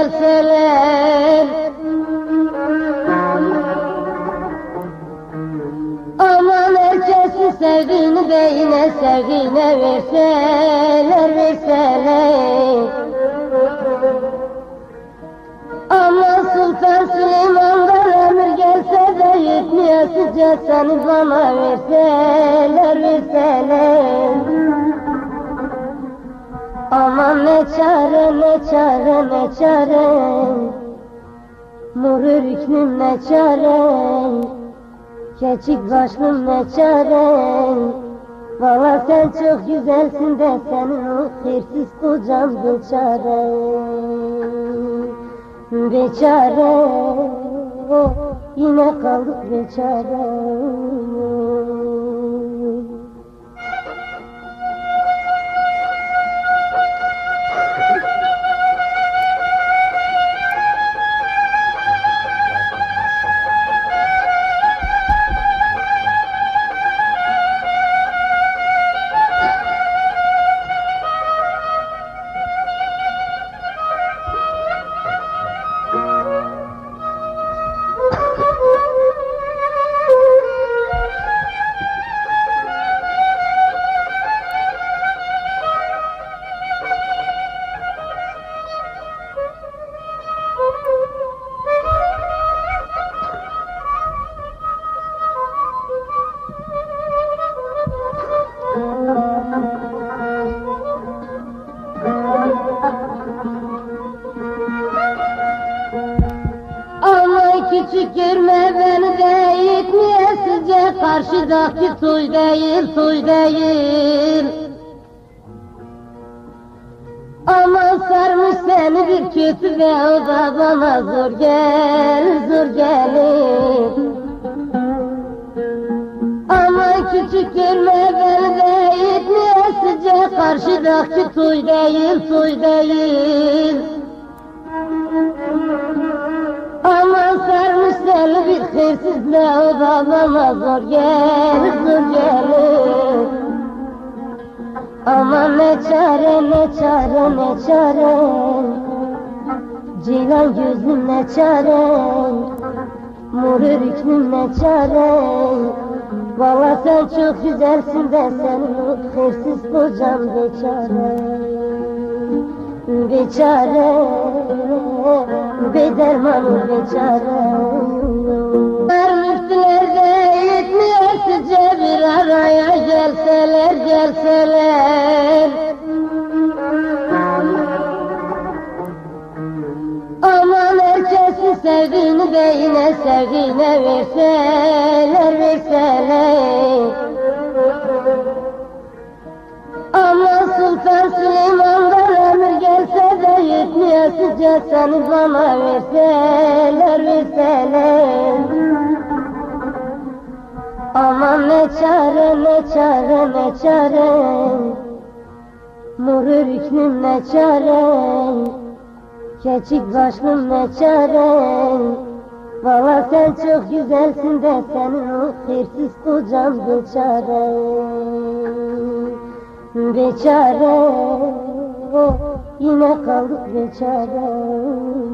gelseler. Aman herkesi sevdiğini de yine sevdiğine verseler. Aman Sultan Süleyman'dan emir gelse de yetmeyesice seni bana verseler. Aman ne çare, ne çare, ne çare, mor ürknüm ne çare, keçik başlım ne çare. Valla sen çok güzelsin de senin o hırsız kocan beçare. Beçare, yine kaldık beçare. Küçük görme beni de itmeyesizce, karşıdaki toy değil, toy değil. Aman sarmış seni bir kötü ve o da bana zor gelir. Aman küçük görme beni de itmeyesizce, karşıdaki toy değil, toy değil. Aman sarmış seni bir hırsızla, o da bana zor gelir. Aman ne çare, ne çare, ne çare, ceylan gözlüm ne çare, mor ürknüm ne çare. Valla sen çok güzelsin de senin o hırsız kocan beçare. Beçare, bedermanı beçare. Müftüler de yetmeyesice bir araya gelseler. Aman herkesi sevdiğini de yine sevdiğine verseler. Aman Sultan Süleyman'dan emir gelse de yetmeyesice seni bana verseler. Aman ne çare, ne çare, ne çare, mor ürknüm ne çare, keçik başlım ne çare. Valla sen çok güzelsin de senin o hırsız kocan beçare. Beçare, yine kaldık beçare.